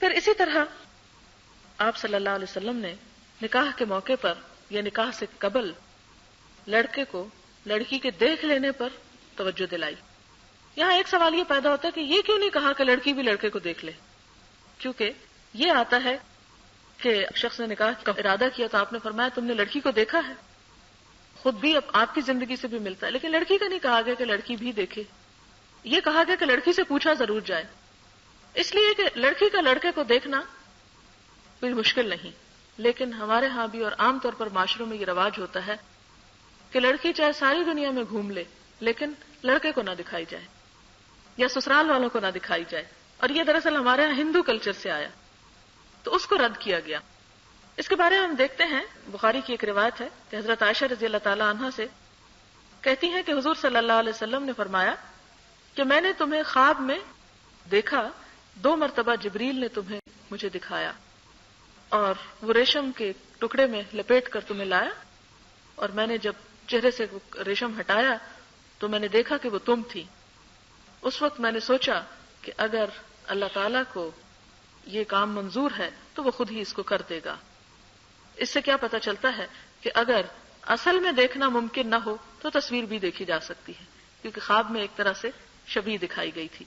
پھر اسی طرح آپ صلی اللہ علیہ وسلم نے نکاح کے موقع پر یا نکاح سے قبل لڑکے کو لڑکی کے دیکھ لینے پر توجہ دلائی. یہاں ایک سوال یہ پیدا ہوتا ہے کہ یہ کیوں نہیں کہا کہ لڑکی بھی لڑکے کو دیکھ لے؟ کیونکہ یہ آتا ہے کہ شخص نے نکاح کا ارادہ کیا تو آپ نے فرمایا تم نے لڑکی کو دیکھا ہے. خود بھی اب آپ کی زندگی سے بھی ملتا ہے، لیکن لڑکی کا نہیں کہا گیا کہ لڑکی بھی دیکھے. یہ کہا گیا کہ لڑکی سے پوچھا ضرور جائے، اس لیے کہ لڑکی کا لڑکے کو دیکھنا کوئی مشکل نہیں. لیکن ہمارے ہاں بھی اور عام طور پر معاشروں میں یہ رواج ہوتا ہے کہ لڑکی چاہے ساری دنیا میں گھوم لے لیکن لڑکے کو نہ دکھائی جائے یا سسرال والوں کو نہ دکھائی جائے. اور یہ دراصل ہمارے ہاں ہندو کلچر سے آیا، تو اس کو رد کیا گیا. اس کے بارے میں ہم دیکھتے ہیں بخاری کی ایک روایت ہے کہ حضرت عائشہ رضی اللہ تعالی عنہا سے کہتی ہیں کہ حضور صلی اللہ علیہ وسلم نے فرمایا کہ میں نے تمہیں خواب میں دیکھا، 2 مرتبہ جبریل نے تمہیں مجھے دکھایا اور وہ ریشم کے ٹکڑے میں لپیٹ کر تمہیں لایا، اور میں نے جب چہرے سے ریشم ہٹایا تو میں نے دیکھا کہ وہ تم تھی. اس وقت میں نے سوچا کہ اگر اللہ تعالیٰ کو یہ کام منظور ہے تو وہ خود ہی اس کو کر دے گا. اس سے کیا پتہ چلتا ہے کہ اگر اصل میں دیکھنا ممکن نہ ہو تو تصویر بھی دیکھی جا سکتی ہے، کیونکہ خواب میں ایک طرح سے شبیہ دکھائی گئی تھی.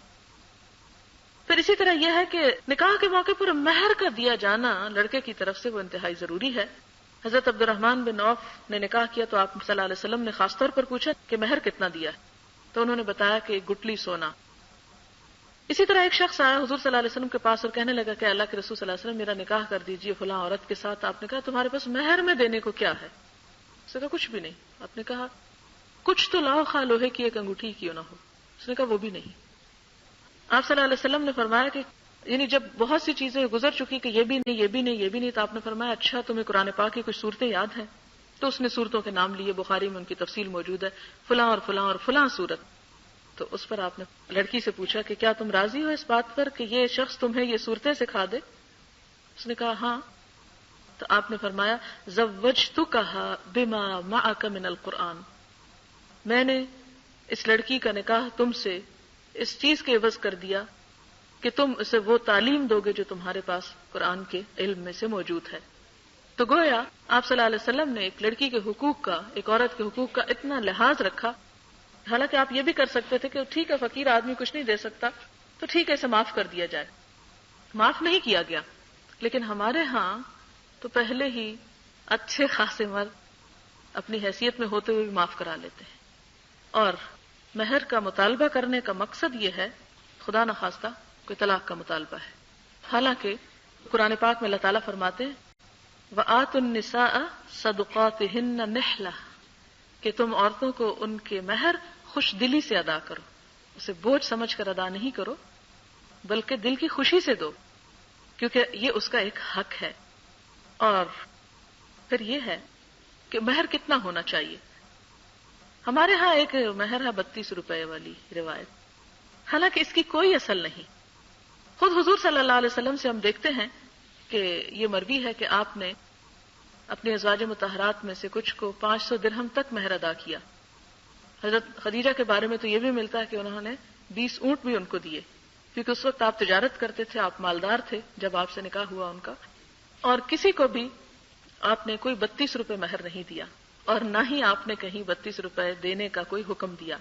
پھر اسی طرح یہ ہے کہ نکاح کے موقع پر مہر کا دیا جانا لڑکے کی طرف سے وہ انتہائی ضروری ہے. حضرت عبد الرحمن بن عوف نے نکاح کیا تو آپ صلی اللہ علیہ وسلم نے خاص طور پر پوچھا کہ مہر کتنا دیا ہے، تو انہوں نے بتایا کہ 1 گٹلی سونا. اسی طرح ایک شخص آیا حضور صلی اللہ علیہ وسلم کے پاس اور کہنے لگا کہ اللہ کے رسول صلی اللہ علیہ وسلم میرا نکاح کر دیجئے فلاں عورت کے ساتھ. آپ نے کہا تمہارے پاس مہر میں دینے کو کیا ہے؟ اس نے کہا کچھ بھی نہیں. آپ نے کہا کچھ تو لاؤ خواہ لوہے کی ایک انگوٹھی کیوں نہ ہو. اس نے کہا وہ بھی نہیں. آپ صلی اللہ علیہ وسلم نے فرمایا کہ یعنی جب بہت سی چیزیں گزر چکی کہ یہ بھی نہیں یہ بھی نہیں یہ بھی نہیں، تو آپ نے فرمایا اچھا تمہیں قرآن پاک کی کچھ صورتیں یاد ہیں؟ تو اس نے صورتوں کے نام لیے، بخاری میں ان کی تفصیل موجود ہے، فلاں اور فلاں اور فلاں صورت. تو اس پر آپ نے لڑکی سے پوچھا کہ کیا تم راضی ہو اس بات پر کہ یہ شخص تمہیں یہ صورتیں سکھا دے؟ اس نے کہا ہاں. تو آپ نے فرمایا زوجتکھا بما معک من القرآن، میں نے اس لڑکی کا نکاح تم سے اس چیز کے عوض کر دیا کہ تم اسے وہ تعلیم دو گے جو تمہارے پاس قرآن کے علم میں سے موجود ہے. تو گویا آپ صلی اللہ علیہ وسلم نے ایک لڑکی کے حقوق کا، ایک عورت کے حقوق کا اتنا لحاظ رکھا. حالانکہ آپ یہ بھی کر سکتے تھے کہ ٹھیک ہے فقیر آدمی کچھ نہیں دے سکتا تو ٹھیک ہے اسے معاف کر دیا جائے. معاف نہیں کیا گیا، لیکن ہمارے ہاں تو پہلے ہی اچھے خاصے مرد اپنی حیثیت میں ہوتے ہوئے بھی معاف کرا لیتے ہیں. اور مہر کا مطالبہ کرنے کا مقصد یہ ہے خدا نخواستہ کوئی طلاق کا مطالبہ ہے. حالانکہ قرآن پاک میں اللہ تعالیٰ فرماتے ہیں وَآتُوا النِّسَاءَ صَدُقَاتِهِنَّ نِحْلَةً، کہ تم عورتوں کو ان کے مہر خوش دلی سے ادا کرو، اسے بوجھ سمجھ کر ادا نہیں کرو بلکہ دل کی خوشی سے دو، کیونکہ یہ اس کا ایک حق ہے. اور پھر یہ ہے کہ مہر کتنا ہونا چاہیے. ہمارے ہاں ایک مہر ہے 32 روپے والی روایت، حالانکہ اس کی کوئی اصل نہیں. خود حضور صلی اللہ علیہ وسلم سے ہم دیکھتے ہیں کہ یہ مروی ہے کہ آپ نے اپنے ازواج مطہرات میں سے کچھ کو 500 درہم تک مہر ادا کیا. حضرت خدیجہ کے بارے میں تو یہ بھی ملتا ہے کہ انہوں نے 20 اونٹ بھی ان کو دیے، کیونکہ اس وقت آپ تجارت کرتے تھے، آپ مالدار تھے جب آپ سے نکاح ہوا ان کا. اور کسی کو بھی آپ نے کوئی 32 روپے مہر نہیں دیا، اور نہ ہی آپ نے کہیں 32 روپے دینے کا کوئی حکم دیا.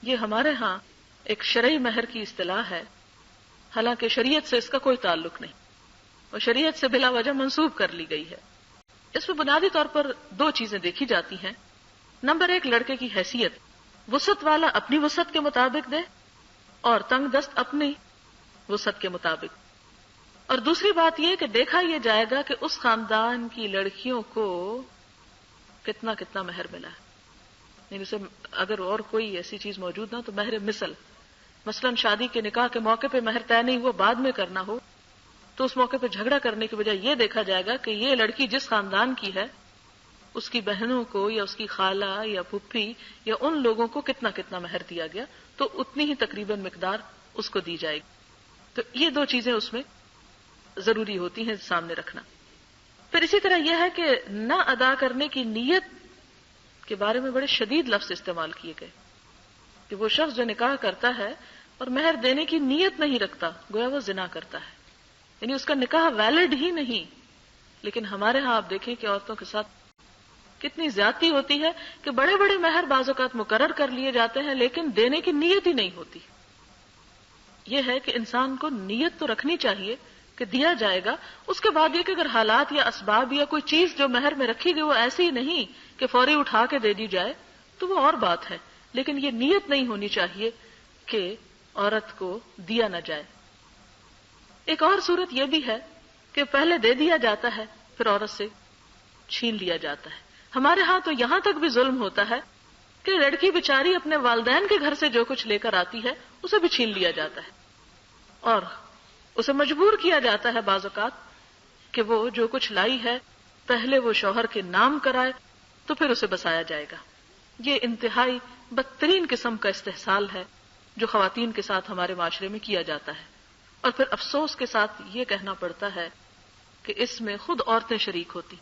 یہ ہمارے ہاں ایک شرعی مہر کی اصطلاح ہے، حالانکہ شریعت سے اس کا کوئی تعلق نہیں، اور شریعت سے بلا وجہ منسوب کر لی گئی ہے. اس میں بنیادی طور پر 2 چیزیں دیکھی جاتی ہیں. نمبر 1 لڑکے کی حیثیت، وسعت والا اپنی وسعت کے مطابق دے اور تنگ دست اپنی وسعت کے مطابق. اور دوسری بات یہ کہ دیکھا یہ جائے گا کہ اس خاندان کی لڑکیوں کو کتنا کتنا مہر ملا ہے. یعنی اسے اگر اور کوئی ایسی چیز موجود نہ تو مہر مثلا شادی کے نکاح کے موقع پہ مہر طے نہیں ہوا بعد میں کرنا ہو تو اس موقع پہ جھگڑا کرنے کی بجائے یہ دیکھا جائے گا کہ یہ لڑکی جس خاندان کی ہے اس کی بہنوں کو یا اس کی خالہ یا پھپھی یا ان لوگوں کو کتنا کتنا مہر دیا گیا، تو اتنی ہی تقریباً مقدار اس کو دی جائے گی. تو یہ 2 چیزیں اس میں ضروری ہوتی ہیں سامنے رکھنا. پھر اسی طرح یہ ہے کہ نہ ادا کرنے کی نیت کے بارے میں بڑے شدید لفظ استعمال کیے گئے کہ وہ شخص جو نکاح کرتا ہے اور مہر دینے کی نیت نہیں رکھتا گویا وہ زنا کرتا ہے. یعنی اس کا نکاح ویلڈ ہی نہیں. لیکن ہمارے ہاں آپ دیکھیں کہ عورتوں کے ساتھ کتنی زیادتی ہوتی ہے کہ بڑے بڑے مہر بعض اوقات مقرر کر لیے جاتے ہیں لیکن دینے کی نیت ہی نہیں ہوتی. یہ ہے کہ انسان کو نیت تو رکھنی چاہیے کہ دیا جائے گا. اس کے بعد یہ کہ اگر حالات یا اسباب یا کوئی چیز جو مہر میں رکھی گئی وہ ایسی نہیں کہ فوری اٹھا کے دے دی جائے تو وہ اور بات ہے. لیکن یہ نیت نہیں ہونی چاہیے کہ عورت کو دیا نہ جائے. ایک اور صورت یہ بھی ہے کہ پہلے دے دیا جاتا ہے پھر عورت سے چھین لیا جاتا ہے. ہمارے ہاں تو یہاں تک بھی ظلم ہوتا ہے کہ لڑکی بیچاری اپنے والدین کے گھر سے جو کچھ لے کر آتی ہے اسے بھی چھین لیا جاتا ہے اور اسے مجبور کیا جاتا ہے بعض اوقات کہ وہ جو کچھ لائی ہے پہلے وہ شوہر کے نام کرائے تو پھر اسے بسایا جائے گا. یہ انتہائی بدترین قسم کا استحصال ہے جو خواتین کے ساتھ ہمارے معاشرے میں کیا جاتا ہے. اور پھر افسوس کے ساتھ یہ کہنا پڑتا ہے کہ اس میں خود عورتیں شریک ہوتی.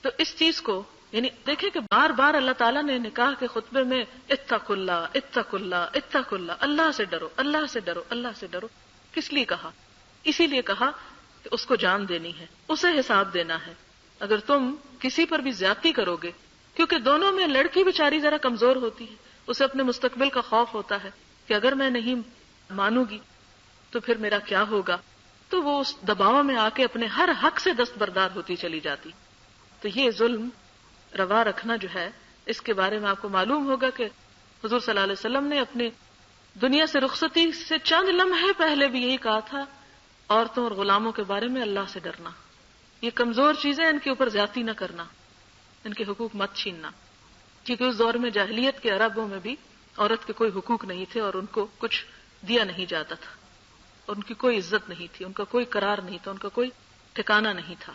تو اس چیز کو یعنی دیکھیں کہ بار بار اللہ تعالیٰ نے نکاح کے خطبے میں اتقوا اللہ اتقوا اللہ اتقوا اللہ، اللہ سے ڈرو اللہ سے ڈرو اللہ سے ڈرو. کس لیے کہا؟ اسی لیے کہا کہ اس کو جان دینی ہے، اسے حساب دینا ہے. اگر تم کسی پر بھی زیادتی کرو گے، کیونکہ دونوں میں لڑکی بیچاری ذرا کمزور ہوتی ہے، اسے اپنے مستقبل کا خوف ہوتا ہے کہ اگر میں نہیں مانوں گی تو پھر میرا کیا ہوگا، تو وہ اس دباؤ میں آ کے اپنے ہر حق سے دستبردار ہوتی چلی جاتی. تو یہ ظلم روا رکھنا جو ہے اس کے بارے میں آپ کو معلوم ہوگا کہ حضور صلی اللہ علیہ وسلم نے اپنی دنیا سے رخصتی سے چند لمحے پہلے بھی یہی کہا تھا، عورتوں اور غلاموں کے بارے میں اللہ سے ڈرنا. یہ کمزور چیزیں ان کے اوپر زیادتی نہ کرنا، ان کے حقوق مت چھیننا. کیونکہ اس دور میں جاہلیت کے عربوں میں بھی عورت کے کوئی حقوق نہیں تھے اور ان کو کچھ دیا نہیں جاتا تھا، ان کی کوئی عزت نہیں تھی، ان کا کوئی قرار نہیں تھا، ان کا کوئی ٹھکانہ نہیں تھا.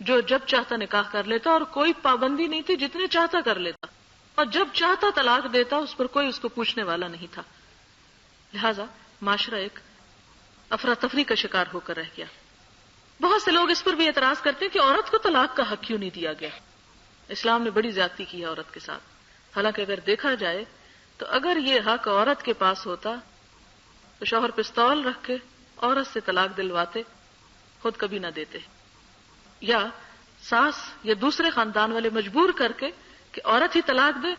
جو جب چاہتا نکاح کر لیتا اور کوئی پابندی نہیں تھی، جتنے چاہتا کر لیتا، اور جب چاہتا طلاق دیتا، اس پر کوئی اس کو پوچھنے والا نہیں تھا. لہذا معاشرہ ایک افراتفری کا شکار ہو کر رہ گیا. بہت سے لوگ اس پر بھی اعتراض کرتے ہیں کہ عورت کو طلاق کا حق کیوں نہیں دیا گیا. اسلام نے بڑی زیادتی کی ہے عورت کے ساتھ. حالانکہ اگر دیکھا جائے تو اگر یہ حق عورت کے پاس ہوتا تو شوہر پستول رکھ کے عورت سے طلاق دلواتے، خود کبھی نہ دیتے. یا ساس یا دوسرے خاندان والے مجبور کر کے کہ عورت ہی طلاق دے،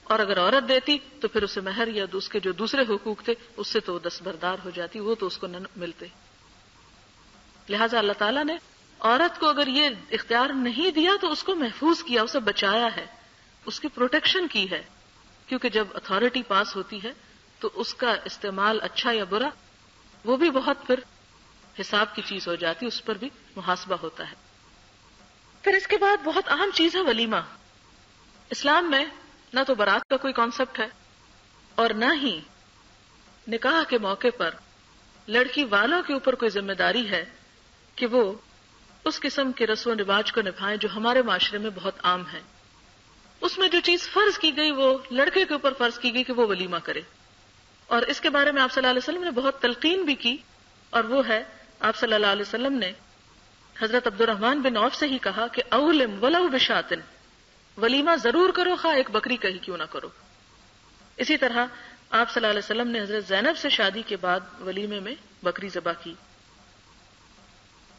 اور اگر عورت دیتی تو پھر اسے مہر یا اس کے جو دوسرے حقوق تھے اس سے تو دستبردار ہو جاتی، وہ تو اس کو نہ ملتے. لہٰذا اللہ تعالیٰ نے عورت کو اگر یہ اختیار نہیں دیا تو اس کو محفوظ کیا، اسے بچایا ہے، اس کی پروٹیکشن کی ہے. کیونکہ جب اتھارٹی پاس ہوتی ہے تو اس کا استعمال اچھا یا برا وہ بھی بہت پھر حساب کی چیز ہو جاتی، اس پر بھی محاسبہ ہوتا ہے. پھر اس کے بعد بہت اہم چیز ہے ولیمہ. اسلام میں نہ تو بارات کا کوئی کانسیپٹ ہے اور نہ ہی نکاح کے موقع پر لڑکی والوں کے اوپر کوئی ذمہ داری ہے کہ وہ اس قسم کے رسم و رواج کو نبھائیں جو ہمارے معاشرے میں بہت عام ہے. اس میں جو چیز فرض کی گئی وہ لڑکے کے اوپر فرض کی گئی کہ وہ ولیمہ کرے. اور اس کے بارے میں آپ صلی اللہ علیہ وسلم نے بہت تلقین بھی کی، اور وہ ہے آپ صلی اللہ علیہ وسلم نے حضرت عبد الرحمن بن عوف سے ہی کہا کہ اولم ولو بشاتن، ولیمہ ضرور کرو خواہ ایک بکری کا ہی کیوں نہ کرو. اسی طرح آپ صلی اللہ علیہ وسلم نے حضرت زینب سے شادی کے بعد ولیمے میں بکری ذبح کی.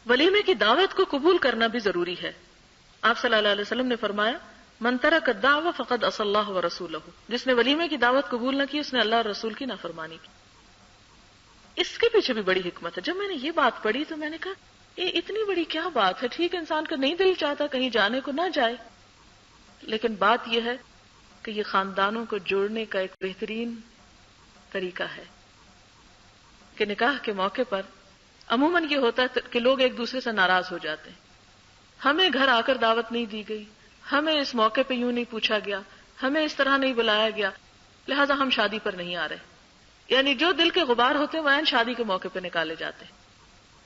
ولیمے کی دعوت کو قبول کرنا بھی ضروری ہے. آپ صلی اللہ علیہ وسلم نے فرمایا من ترک الدعوۃ فقد عصى اللہ ورسولہ، جس نے ولیمے کی دعوت قبول نہ کی اس نے اللہ اور رسول کی نافرمانی کی. اس کے پیچھے بھی بڑی حکمت ہے. جب میں نے یہ بات پڑھی تو میں نے کہا یہ اتنی بڑی کیا بات ہے، ٹھیک ہے انسان کا نہیں دل چاہتا کہیں جانے کو نہ جائے، لیکن بات یہ ہے کہ یہ خاندانوں کو جوڑنے کا ایک بہترین طریقہ ہے. کہ نکاح کے موقع پر عموماً یہ ہوتا ہے کہ لوگ ایک دوسرے سے ناراض ہو جاتے ہیں، ہمیں گھر آ کر دعوت نہیں دی گئی، ہمیں اس موقع پہ یوں نہیں پوچھا گیا، ہمیں اس طرح نہیں بلایا گیا، لہٰذا ہم شادی پر نہیں آ رہے. یعنی جو دل کے غبار ہوتے ہیں وہ عین شادی کے موقع پہ نکالے جاتے ہیں.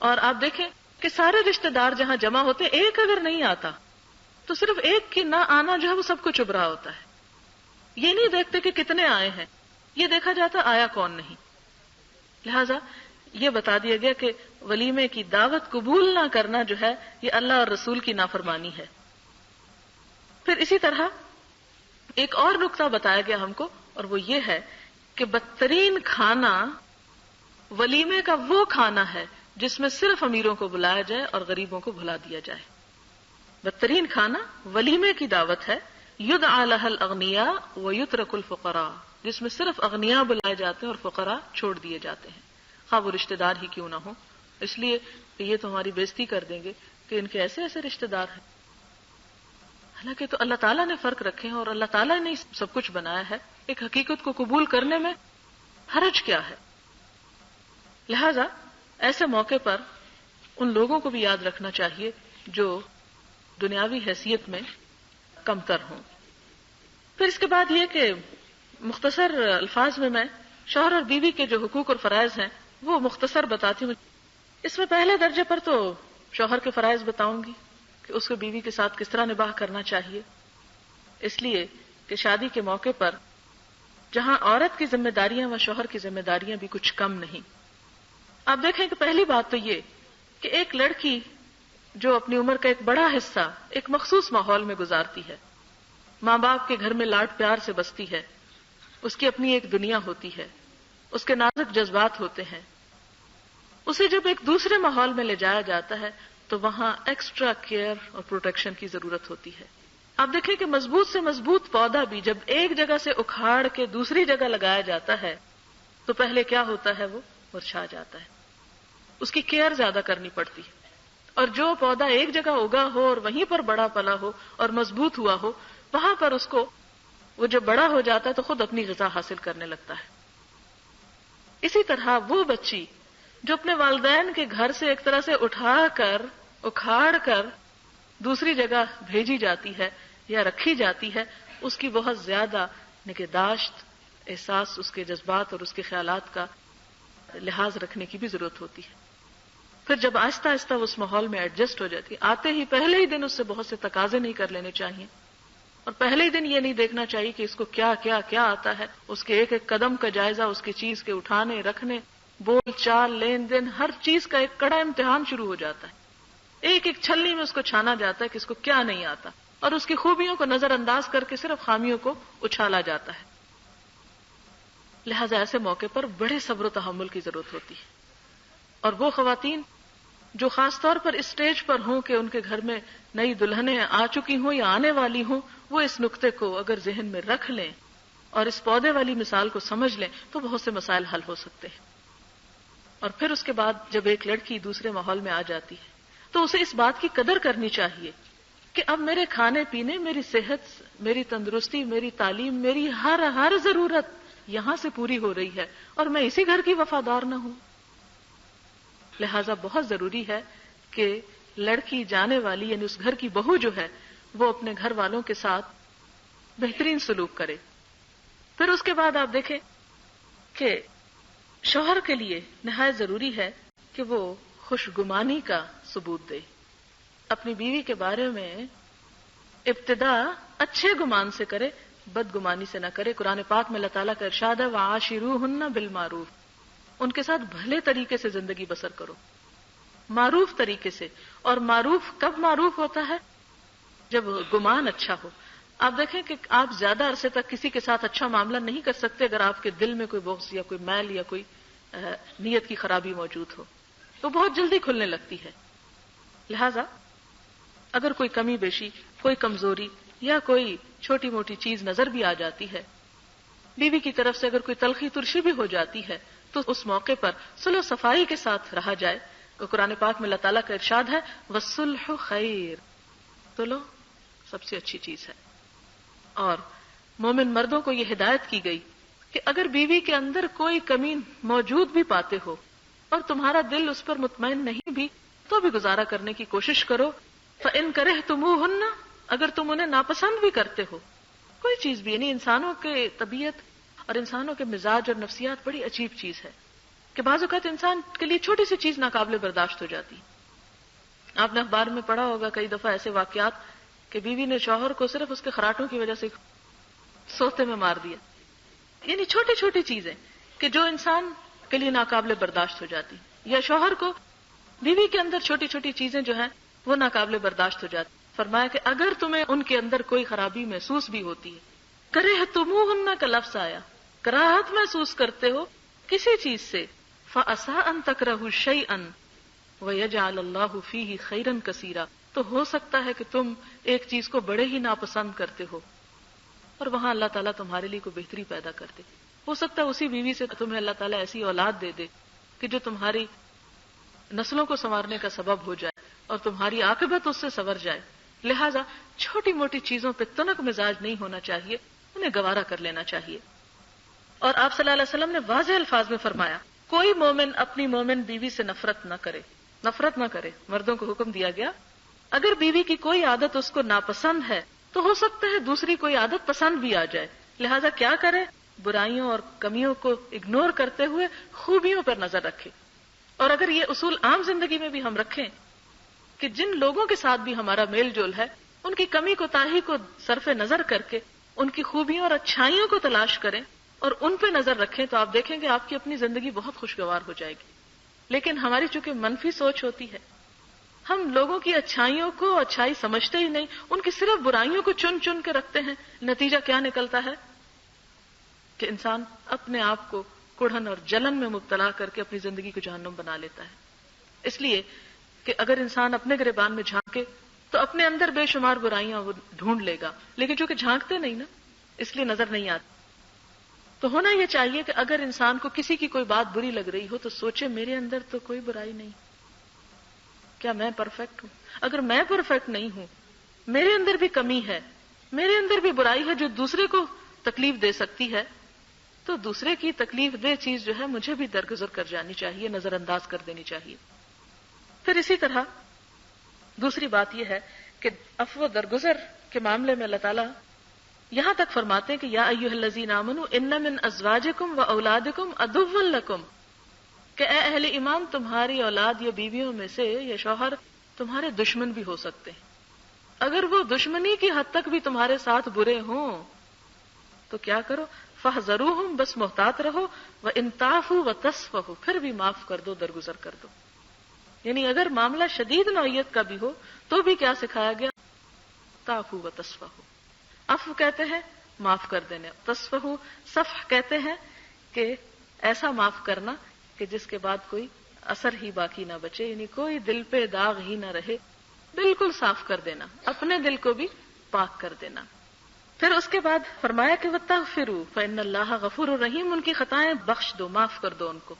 اور آپ دیکھیں کہ سارے رشتہ دار جہاں جمع ہوتے ہیں، ایک اگر نہیں آتا تو صرف ایک کی نہ آنا جو ہے وہ سب کو چبھ رہا ہوتا ہے. یہ نہیں دیکھتے کہ کتنے آئے ہیں، یہ دیکھا جاتا آیا کون نہیں. لہذا یہ بتا دیا گیا کہ ولیمے کی دعوت قبول نہ کرنا جو ہے یہ اللہ اور رسول کی نافرمانی ہے. پھر اسی طرح ایک اور نقطہ بتایا گیا ہم کو، اور وہ یہ ہے کہ بدترین کھانا ولیمے کا وہ کھانا ہے جس میں صرف امیروں کو بلایا جائے اور غریبوں کو بھلا دیا جائے. بدترین کھانا ولیمے کی دعوت ہے، یدعى لها الاغنیاء ویترک الفقراء، جس میں صرف اغنیاء بلائے جاتے ہیں اور فقراء چھوڑ دیے جاتے ہیں، خواہ وہ رشتہ دار ہی کیوں نہ ہو، اس لیے کہ یہ تو ہماری بےزتی کر دیں گے کہ ان کے ایسے ایسے رشتہ دار ہیں. حالانکہ تو اللہ تعالیٰ نے فرق رکھے ہیں اور اللہ تعالیٰ نے سب کچھ بنایا ہے. ایک حقیقت کو قبول کرنے میں حرج کیا ہے؟ لہذا ایسے موقع پر ان لوگوں کو بھی یاد رکھنا چاہیے جو دنیاوی حیثیت میں کمتر ہوں. پھر اس کے بعد یہ کہ مختصر الفاظ میں شوہر اور بیوی کے جو حقوق اور فرائض ہیں وہ مختصر بتاتی ہوں. اس میں پہلے درجے پر تو شوہر کے فرائض بتاؤں گی کہ اس کو بیوی کے ساتھ کس طرح نباہ کرنا چاہیے، اس لیے کہ شادی کے موقع پر جہاں عورت کی ذمہ داریاں و شوہر کی ذمہ داریاں بھی کچھ کم نہیں. آپ دیکھیں کہ پہلی بات تو یہ کہ ایک لڑکی جو اپنی عمر کا ایک بڑا حصہ ایک مخصوص ماحول میں گزارتی ہے، ماں باپ کے گھر میں لاڈ پیار سے بستی ہے، اس کی اپنی ایک دنیا ہوتی ہے، اس کے نازک جذبات ہوتے ہیں، اسے جب ایک دوسرے ماحول میں لے جایا جاتا ہے تو وہاں ایکسٹرا کیئر اور پروٹیکشن کی ضرورت ہوتی ہے. آپ دیکھیں کہ مضبوط سے مضبوط پودا بھی جب ایک جگہ سے اکھاڑ کے دوسری جگہ لگایا جاتا ہے تو پہلے کیا ہوتا ہے، وہ مرجھا جاتا ہے، اس کی کیئر زیادہ کرنی پڑتی ہے. اور جو پودا ایک جگہ اگا ہو اور وہیں پر بڑا پلا ہو اور مضبوط ہوا ہو، وہاں پر اس کو وہ جب بڑا ہو جاتا ہے تو خود اپنی غذا حاصل کرنے لگتا ہے. اسی طرح وہ بچی جو اپنے والدین کے گھر سے ایک طرح سے اٹھا کر اکھاڑ کر دوسری جگہ بھیجی جاتی ہے یا رکھی جاتی ہے، اس کی بہت زیادہ نگہداشت، احساس اس کے جذبات اور اس کے خیالات کا لحاظ رکھنے کی بھی ضرورت ہوتی ہے. پھر جب آہستہ آہستہ اس ماحول میں ایڈجسٹ ہو جاتی ہے، آتے ہی پہلے ہی دن اس سے بہت سے تقاضے نہیں کر لینے چاہیے اور پہلے ہی دن یہ نہیں دیکھنا چاہیے کہ اس کو کیا کیا کیا آتا ہے. اس کے ایک ایک قدم کا جائزہ، اس کی چیز کے اٹھانے رکھنے، بول چال لین دین، ہر چیز کا ایک کڑا امتحان شروع ہو جاتا ہے. ایک ایک چھلنی میں اس کو چھانا جاتا ہے کہ اس کو کیا نہیں آتا اور اس کی خوبیوں کو نظر انداز کر کے صرف خامیوں کو اچھالا جاتا ہے. لہذا ایسے موقع پر بڑے صبر و تحمل کی ضرورت ہوتی ہے. اور وہ خواتین جو خاص طور پر اس سٹیج پر ہوں کہ ان کے گھر میں نئی دلہنیں آ چکی ہوں یا آنے والی ہوں، وہ اس نقطے کو اگر ذہن میں رکھ لیں اور اس پودے والی مثال کو سمجھ لیں تو بہت سے مسائل حل ہو سکتے ہیں. اور پھر اس کے بعد جب ایک لڑکی دوسرے ماحول میں آ جاتی ہے تو اسے اس بات کی قدر کرنی چاہیے کہ اب میرے کھانے پینے، میری صحت، میری تندرستی، میری تعلیم، میری ہر ضرورت یہاں سے پوری ہو رہی ہے اور میں اسی گھر کی وفادار نہ ہوں. لہذا بہت ضروری ہے کہ لڑکی جانے والی یعنی اس گھر کی بہو جو ہے وہ اپنے گھر والوں کے ساتھ بہترین سلوک کرے. پھر اس کے بعد آپ دیکھیں کہ شوہر کے لیے نہایت ضروری ہے کہ وہ خوشگمانی کا ثبوت دے. اپنی بیوی کے بارے میں ابتدا اچھے گمان سے کرے، بدگمانی سے نہ کرے. قرآن پاک میں اللہ تعالیٰ کا ارشاد ہے وَعَاشِرُوهُنَّ بِالْمَعْرُوفِ، ان کے ساتھ بھلے طریقے سے زندگی بسر کرو، معروف طریقے سے. اور معروف کب معروف ہوتا ہے؟ جب گمان اچھا ہو. آپ دیکھیں کہ آپ زیادہ عرصے تک کسی کے ساتھ اچھا معاملہ نہیں کر سکتے اگر آپ کے دل میں کوئی بغض یا کوئی میل یا کوئی نیت کی خرابی موجود ہو، تو بہت جلدی کھلنے لگتی ہے. لہذا اگر کوئی کمی بیشی، کوئی کمزوری یا کوئی چھوٹی موٹی چیز نظر بھی آ جاتی ہے، بیوی کی طرف سے اگر کوئی تلخی ترشی بھی ہو جاتی ہے تو اس موقع پر صلح و صفائی کے ساتھ رہا جائے. قرآن پاک میں اللہ تعالیٰ کا ارشاد ہے وَالصُّلْحُ خَيْرٌ، صلح سب سے اچھی چیز ہے. اور مومن مردوں کو یہ ہدایت کی گئی کہ اگر بیوی کے اندر کوئی کمی موجود بھی پاتے ہو اور تمہارا دل اس پر مطمئن نہیں بھی تو بھی گزارا کرنے کی کوشش کرو. فَإِن كَرِهْتُمُوهُنَّ، اگر تم انہیں ناپسند بھی کرتے ہو کوئی چیز بھی، یعنی انسانوں کے طبیعت اور انسانوں کے مزاج اور نفسیات بڑی عجیب چیز ہے کہ بعض اوقات انسان کے لیے چھوٹی سی چیز ناقابل برداشت ہو جاتی. آپ نے اخبار میں پڑھا ہوگا کئی دفعہ ایسے واقعات کہ بیوی نے شوہر کو صرف اس کے خراٹوں کی وجہ سے سوتے میں مار دیا. یعنی چھوٹی چھوٹی چیزیں کہ جو انسان کے لیے ناقابل برداشت ہو جاتی، یا شوہر کو بیوی کے اندر چھوٹی چھوٹی چیزیں جو ہیں وہ ناقابل برداشت ہو جاتی. فرمایا کہ اگر تمہیں ان کے اندر کوئی خرابی محسوس بھی ہوتی ہے، کرہتموہن کا لفظ آیا، کراہت محسوس کرتے ہو کسی چیز سے، فعسیٰ ان تکرہوا شیئا، وَيَجْعَلَ اللَّهُ فِيهِ خَيْرًا كَثِيرًا، تو ہو سکتا ہے کہ تم ایک چیز کو بڑے ہی ناپسند کرتے ہو اور وہاں اللہ تعالیٰ تمہارے لیے کوئی بہتری پیدا کر دے. ہو سکتا ہے اسی بیوی سے تمہیں اللہ تعالیٰ ایسی اولاد دے دے کہ جو تمہاری نسلوں کو سنوارنے کا سبب ہو جائے اور تمہاری عاقبت اس سے سنور جائے. لہٰذا چھوٹی موٹی چیزوں پہ تنک مزاج نہیں ہونا چاہیے، انہیں گوارا کر لینا چاہیے. اور آپ صلی اللہ علیہ وسلم نے واضح الفاظ میں فرمایا کوئی مومن اپنی مومن بیوی سے نفرت نہ کرے. مردوں کو حکم دیا گیا اگر بیوی کی کوئی عادت اس کو ناپسند ہے تو ہو سکتا ہے دوسری کوئی عادت پسند بھی آ جائے، لہذا کیا کرے؟ برائیوں اور کمیوں کو اگنور کرتے ہوئے خوبیوں پر نظر رکھے. اور اگر یہ اصول عام زندگی میں بھی ہم رکھیں کہ جن لوگوں کے ساتھ بھی ہمارا میل جول ہے ان کی کمی کوتاہی کو صرف نظر کر کے ان کی خوبیوں اور اچھائیوں کو تلاش کریں اور ان پہ نظر رکھیں تو آپ دیکھیں کہ آپ کی اپنی زندگی بہت خوشگوار ہو جائے گی. لیکن ہماری چونکہ منفی سوچ ہوتی ہے، ہم لوگوں کی اچھائیوں کو اچھائی سمجھتے ہی نہیں، ان کی صرف برائیوں کو چن چن کے رکھتے ہیں. نتیجہ کیا نکلتا ہے کہ انسان اپنے آپ کو کڑھن اور جلن میں مبتلا کر کے اپنی زندگی کو جہنم بنا لیتا ہے. اس لیے کہ اگر انسان اپنے گریبان میں جھانکے تو اپنے اندر بے شمار برائیاں وہ ڈھونڈ لے گا، لیکن چونکہ جھانکتے نہیں نا اس لیے نظر نہیں آتی. تو ہونا یہ چاہیے کہ اگر انسان کو کسی کی کوئی بات بری لگ رہی ہو تو سوچے میرے اندر تو کوئی برائی نہیں، کیا میں پرفیکٹ ہوں؟ اگر میں پرفیکٹ نہیں ہوں، میرے اندر بھی کمی ہے، میرے اندر بھی برائی ہے جو دوسرے کو تکلیف دے سکتی ہے، تو دوسرے کی تکلیف دہ چیز جو ہے مجھے بھی درگزر کر جانی چاہیے، نظر انداز کر دینی چاہیے. پھر اسی طرح دوسری بات یہ ہے کہ عفو درگزر کے معاملے میں اللہ تعالیٰ یہاں تک فرماتے ہیں کہ یا ایھا الذین آمنوا ان من ازواجکم و اولادکم عدوا لکم، کہ اے اہل ایمان تمہاری اولاد یا بیویوں میں سے یا شوہر تمہارے دشمن بھی ہو سکتے ہیں. اگر وہ دشمنی کی حد تک بھی تمہارے ساتھ برے ہوں تو کیا کرو؟ فاحذروہم، بس محتاط رہو، وان تعفوا وتصفحوا، پھر بھی معاف کر دو، درگزر کر دو. یعنی اگر معاملہ شدید نوعیت کا بھی ہو تو بھی کیا سکھایا گیا؟ تعفوا وتصفحوا. عفو کہتے ہیں معاف کر دینے، تصفحوا صفح کہتے ہیں کہ ایسا معاف کرنا کہ جس کے بعد کوئی اثر ہی باقی نہ بچے، یعنی کوئی دل پہ داغ ہی نہ رہے، بالکل صاف کر دینا، اپنے دل کو بھی پاک کر دینا. پھر اس کے بعد فرمایا کہ وَتَغْفِرُوا فَإِنَّ اللَّهَ غَفُورٌ رَحِيمٌ، ان کی خطائیں بخش دو، معاف کر دو ان کو.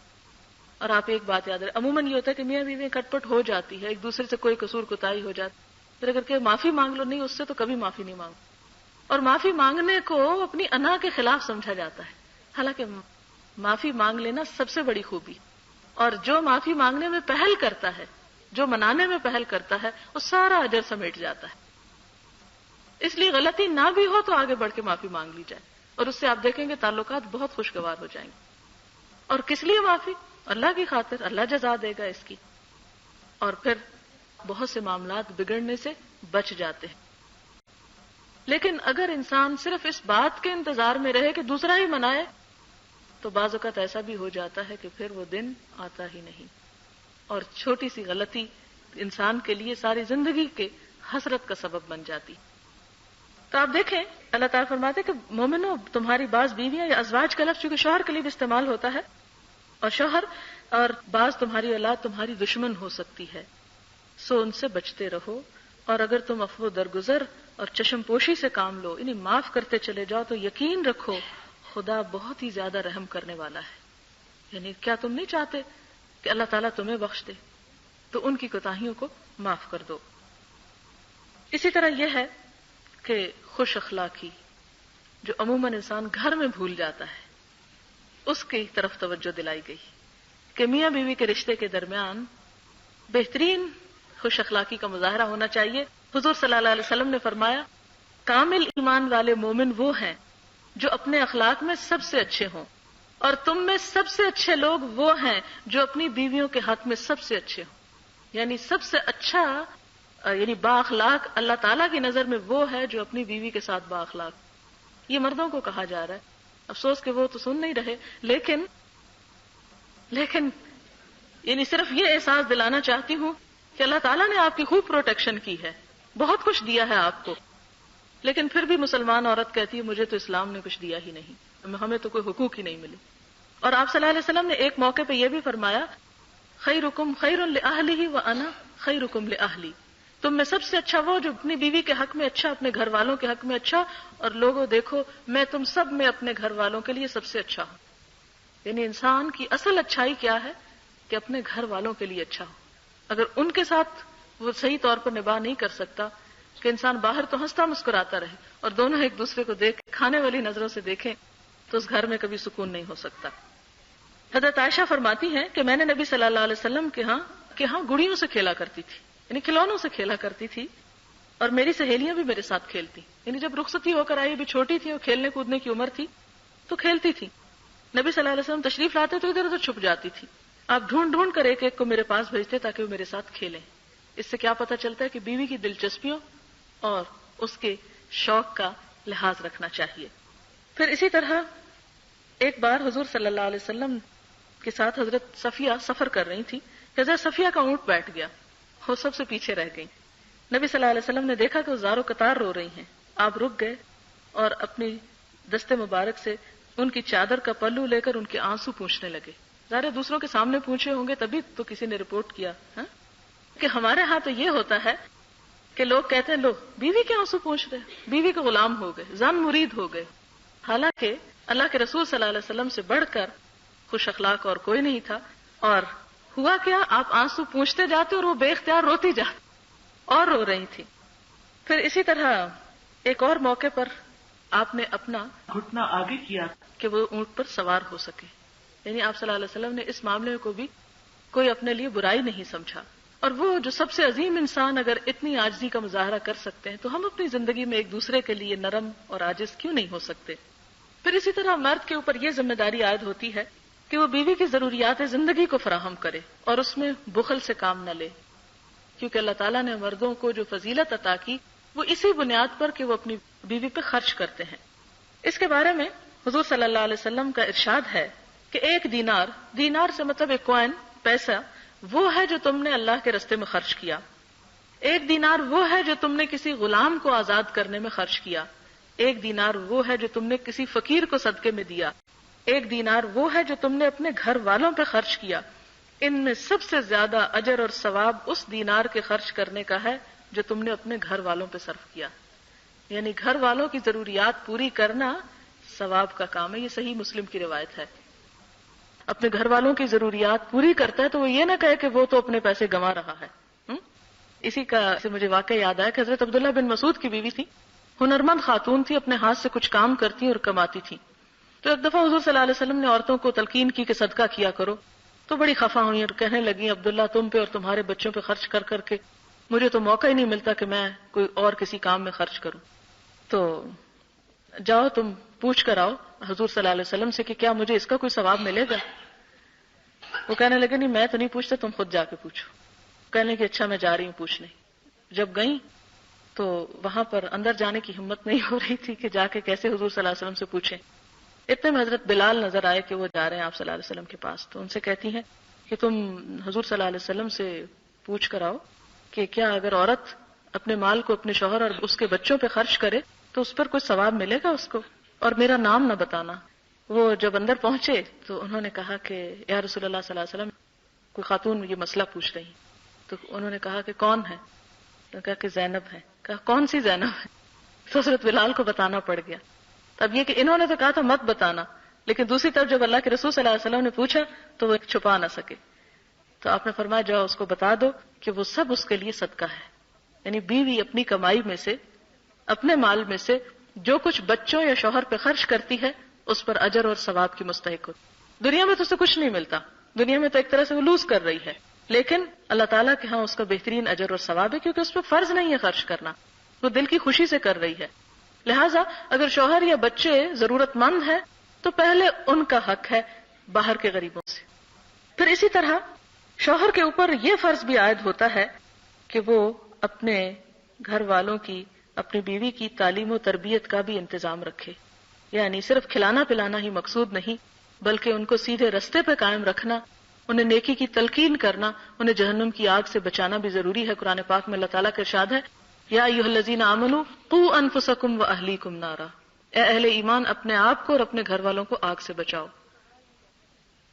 اور آپ ایک بات یاد رکھیں، عموماً یہ ہوتا ہے کہ میاں بیوی کٹ پٹ ہو جاتی ہے، ایک دوسرے سے کوئی قصور کوتاہی ہو جاتی، پھر اگر کہ معافی مانگ لو، نہیں اس سے تو کبھی معافی نہیں مانگو. اور معافی مانگنے کو اپنی انا کے خلاف سمجھا جاتا ہے، حالانکہ معافی مانگ لینا سب سے بڑی خوبی. اور جو معافی مانگنے میں پہل کرتا ہے، جو منانے میں پہل کرتا ہے، وہ سارا اجر سمیٹ جاتا ہے. اس لیے غلطی نہ بھی ہو تو آگے بڑھ کے معافی مانگ لی جائے، اور اس سے آپ دیکھیں گے تعلقات بہت خوشگوار ہو جائیں گے. اور کس لیے معافی؟ اللہ کی خاطر، اللہ جزا دے گا اس کی. اور پھر بہت سے معاملات بگڑنے سے بچ جاتے ہیں. لیکن اگر انسان صرف اس بات کے انتظار میں رہے کہ دوسرا ہی منائے تو بعض اوقات ایسا بھی ہو جاتا ہے کہ پھر وہ دن آتا ہی نہیں، اور چھوٹی سی غلطی انسان کے لیے ساری زندگی کے حسرت کا سبب بن جاتی. تو آپ دیکھیں اللہ تعالیٰ فرماتے کہ مومنو تمہاری بعض بیویاں، یا ازواج کا لفظ چونکہ شوہر کے لیے بھی استعمال ہوتا ہے، اور شوہر اور بعض تمہاری اولاد تمہاری دشمن ہو سکتی ہے، سو ان سے بچتے رہو. اور اگر تم عفو درگزر اور چشم پوشی سے کام لو، یعنی معاف کرتے چلے جاؤ، تو یقین رکھو خدا بہت ہی زیادہ رحم کرنے والا ہے. یعنی کیا تم نہیں چاہتے کہ اللہ تعالیٰ تمہیں بخش دے؟ تو ان کی کوتاہیوں کو معاف کر دو. اسی طرح یہ ہے کہ خوش اخلاقی جو عموماً انسان گھر میں بھول جاتا ہے، اس کی طرف توجہ دلائی گئی کہ میاں بیوی کے رشتے کے درمیان بہترین خوش اخلاقی کا مظاہرہ ہونا چاہیے. حضور صلی اللہ علیہ وسلم نے فرمایا کامل ایمان والے مومن وہ ہیں جو اپنے اخلاق میں سب سے اچھے ہوں، اور تم میں سب سے اچھے لوگ وہ ہیں جو اپنی بیویوں کے حق میں سب سے اچھے ہوں. یعنی سب سے اچھا یعنی با اخلاق اللہ تعالیٰ کی نظر میں وہ ہے جو اپنی بیوی کے ساتھ با اخلاق. یہ مردوں کو کہا جا رہا ہے، افسوس کہ وہ تو سن نہیں رہے، لیکن یعنی صرف یہ احساس دلانا چاہتی ہوں کہ اللہ تعالیٰ نے آپ کی خوب پروٹیکشن کی ہے، بہت کچھ دیا ہے آپ کو، لیکن پھر بھی مسلمان عورت کہتی ہے مجھے تو اسلام نے کچھ دیا ہی نہیں، ہمیں تو کوئی حقوق ہی نہیں ملی. اور آپ صلی اللہ علیہ وسلم نے ایک موقع پہ یہ بھی فرمایا خیرکم خیر لأہلہ وانا خیرکم لأہلی، تم میں سب سے اچھا وہ جو اپنی بیوی کے حق میں اچھا، اپنے گھر والوں کے حق میں اچھا، اور لوگوں دیکھو میں تم سب میں اپنے گھر والوں کے لیے سب سے اچھا ہوں۔ یعنی انسان کی اصل اچھائی کیا ہے کہ اپنے گھر والوں کے لیے اچھا ہو۔ اگر ان کے ساتھ وہ صحیح طور پر نباہ نہیں کر سکتا کہ انسان باہر تو ہنستا مسکراتا رہے اور دونوں ایک دوسرے کو دیکھ کھانے والی نظروں سے دیکھیں تو اس گھر میں کبھی سکون نہیں ہو سکتا۔ حضرت عائشہ فرماتی ہیں کہ میں نے نبی صلی اللہ علیہ وسلم کے ہاں گڑیوں سے کھیلا کرتی تھی، یعنی کھلونوں سے کھیلا کرتی تھی، اور میری سہیلیاں بھی میرے ساتھ کھیلتی، یعنی جب رخصتی ہو کر آئی بھی چھوٹی تھی اور کھیلنے کودنے کی عمر تھی تو کھیلتی تھی۔ نبی صلی اللہ علیہ وسلم تشریف لاتے تو ادھر ادھر چھپ جاتی تھی، آپ ڈھونڈ ڈھونڈ کر ایک ایک کو میرے پاس بھیجتے تاکہ وہ میرے ساتھ کھیلیں۔ اس سے کیا پتہ چلتا ہے کہ بیوی کی دلچسپیوں اور اس کے شوق کا لحاظ رکھنا چاہیے۔ پھر اسی طرح ایک بار حضور صلی اللہ علیہ وسلم کے ساتھ حضرت صفیہ سفر کر رہی تھی، حضرت صفیہ کا اونٹ بیٹھ گیا، وہ سب سے پیچھے رہ گئی۔ نبی صلی اللہ علیہ وسلم نے دیکھا کہ وہ زارو قطار رو رہی ہیں، آپ رک گئے اور اپنی دست مبارک سے ان کی چادر کا پلو لے کر ان کے آنسو پوچھنے لگے۔ ظاہر دوسروں کے سامنے پوچھے ہوں گے تبھی تو کسی نے رپورٹ کیا کہ ہمارے ہاں تو یہ ہوتا ہے کہ لوگ کہتے ہیں لو بیوی کے آنسو پوچھ رہے، بیوی کے غلام ہو گئے، زن مرید ہو گئے۔ حالانکہ اللہ کے رسول صلی اللہ علیہ وسلم سے بڑھ کر خوش اخلاق اور کوئی نہیں تھا، اور ہوا کیا، آپ آنسو پوچھتے جاتے اور وہ بے اختیار روتی جاتی اور رو رہی تھی۔ پھر اسی طرح ایک اور موقع پر آپ نے اپنا گھٹنا آگے کیا کہ وہ اونٹ پر سوار ہو سکے، یعنی آپ صلی اللہ علیہ وسلم نے اس معاملے کو بھی کوئی اپنے لیے برائی نہیں سمجھا۔ اور وہ جو سب سے عظیم انسان اگر اتنی عاجزی کا مظاہرہ کر سکتے ہیں تو ہم اپنی زندگی میں ایک دوسرے کے لیے نرم اور عاجز کیوں نہیں ہو سکتے۔ پھر اسی طرح مرد کے اوپر یہ ذمہ داری عائد ہوتی ہے کہ وہ بیوی کی ضروریات زندگی کو فراہم کرے اور اس میں بخل سے کام نہ لے، کیونکہ اللہ تعالیٰ نے مردوں کو جو فضیلت عطا کی وہ اسی بنیاد پر کہ وہ اپنی بیوی پہ خرچ کرتے ہیں۔ اس کے بارے میں حضور صلی اللہ علیہ وسلم کا ارشاد ہے کہ ایک دینار سے مطلب ایک کوئن، پیسہ، وہ ہے جو تم نے اللہ کے رستے میں خرچ کیا۔ ایک دینار وہ ہے جو تم نے کسی غلام کو آزاد کرنے میں خرچ کیا۔ ایک دینار وہ ہے جو تم نے کسی فقیر کو صدقے میں دیا۔ ایک دینار وہ ہے جو تم نے اپنے گھر والوں پہ خرچ کیا۔ ان میں سب سے زیادہ اجر اور ثواب اس دینار کے خرچ کرنے کا ہے جو تم نے اپنے گھر والوں پہ صرف کیا، یعنی گھر والوں کی ضروریات پوری کرنا ثواب کا کام ہے۔ یہ صحیح مسلم کی روایت ہے۔ اپنے گھر والوں کی ضروریات پوری کرتا ہے تو وہ یہ نہ کہے کہ وہ تو اپنے پیسے گنوا رہا ہے۔ اسی کا سے مجھے واقعہ یاد آیا کہ حضرت عبداللہ بن مسعود کی بیوی تھی، ہنرمند خاتون تھی، اپنے ہاتھ سے کچھ کام کرتی اور کماتی تھی۔ تو ایک دفعہ حضور صلی اللہ علیہ وسلم نے عورتوں کو تلقین کی کہ صدقہ کیا کرو، تو بڑی خفا ہوئی اور کہنے لگی عبداللہ تم پہ اور تمہارے بچوں پہ خرچ کر کر کے مجھے تو موقع ہی نہیں ملتا کہ میں کوئی اور کسی کام میں خرچ کروں، تو جاؤ تم پوچھ کر آؤ حضور صلی اللہ علیہ وسلم سے کہ کیا مجھے اس کا کوئی ثواب ملے گا۔ وہ کہنے لگے نہیں میں تو نہیں پوچھتا، تم خود جا کے پوچھو۔ کہنے کہ اچھا میں جا رہی ہوں پوچھنے۔ جب گئیں تو وہاں پر اندر جانے کی ہمت نہیں ہو رہی تھی کہ جا کے کیسے حضور صلی اللہ علیہ وسلم سے پوچھیں۔ اتنے میں حضرت بلال نظر آئے کہ وہ جا رہے ہیں آپ صلی اللہ علیہ وسلم کے پاس، تو ان سے کہتی ہیں کہ تم حضور صلی اللہ علیہ وسلم سے پوچھ کر آؤ کہ کیا اگر عورت اپنے مال کو اپنے شوہر اور اس کے بچوں پہ خرچ کرے تو اس پر کوئی ثواب ملے گا اس کو، اور میرا نام نہ بتانا۔ وہ جب اندر پہنچے تو انہوں نے کہا کہ یا رسول اللہ صلی اللہ علیہ وسلم کوئی خاتون یہ مسئلہ پوچھ رہی، تو انہوں نے کہا کہ کون ہے؟ تو کہا کہ زینب ہے۔ کہا کون سی زینب ہے؟ تو حضرت بلال کو بتانا پڑ گیا۔ اب یہ کہ انہوں نے تو کہا تھا مت بتانا، لیکن دوسری طرف جب اللہ کے رسول صلی اللہ علیہ وسلم نے پوچھا تو وہ چھپا نہ سکے، تو آپ نے فرمایا جاؤ اس کو بتا دو کہ وہ سب اس کے لیے صدقہ ہے، یعنی بیوی اپنی کمائی میں سے، اپنے مال میں سے جو کچھ بچوں یا شوہر پہ خرچ کرتی ہے اس پر اجر اور ثواب کی مستحق ہو۔ دنیا میں تو اسے کچھ نہیں ملتا، دنیا میں تو ایک طرح سے وہ لوز کر رہی ہے، لیکن اللہ تعالیٰ کے ہاں اس کا بہترین اجر اور ثواب ہے، کیونکہ اس پہ فرض نہیں ہے خرچ کرنا، وہ دل کی خوشی سے کر رہی ہے۔ لہٰذا اگر شوہر یا بچے ضرورت مند ہیں تو پہلے ان کا حق ہے باہر کے غریبوں سے۔ پھر اسی طرح شوہر کے اوپر یہ فرض بھی عائد ہوتا ہے کہ وہ اپنے گھر والوں کی، اپنی بیوی کی تعلیم و تربیت کا بھی انتظام رکھے، یعنی صرف کھلانا پلانا ہی مقصود نہیں بلکہ ان کو سیدھے رستے پہ قائم رکھنا، انہیں نیکی کی تلقین کرنا، انہیں جہنم کی آگ سے بچانا بھی ضروری ہے۔ قرآن پاک میں اللہ تعالیٰ کا ارشاد ہے یا ایھا الذین آمنوا قوا انفسکم واہلیکم نارا، اے اہل ایمان اپنے آپ کو اور اپنے گھر والوں کو آگ سے بچاؤ۔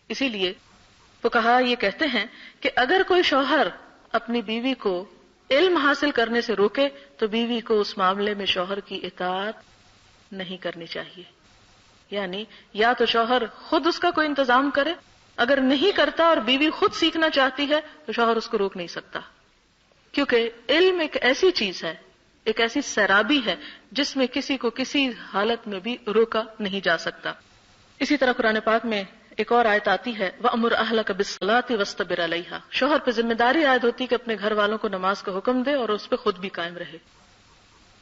اسی لیے فقہا یہ کہتے ہیں کہ اگر کوئی شوہر اپنی بیوی کو علم حاصل کرنے سے روکے تو بیوی کو اس معاملے میں شوہر کی اطاعت نہیں کرنی چاہیے. یعنی یا تو شوہر خود اس کا کوئی انتظام کرے، اگر نہیں کرتا اور بیوی خود سیکھنا چاہتی ہے تو شوہر اس کو روک نہیں سکتا، کیونکہ علم ایک ایسی چیز ہے، ایک ایسی سیرابی ہے جس میں کسی کو کسی حالت میں بھی روکا نہیں جا سکتا. اسی طرح قرآن پاک میں ایک اور آیت آتی ہے وَأْمُرْ أَهْلَكَ بِالصَّلَاةِ وَاسْتَبِرْ عَلَيْهَا. شوہر پہ ذمہ داری عائد ہوتی کہ اپنے گھر والوں کو نماز کا حکم دے اور اس پہ خود بھی قائم رہے.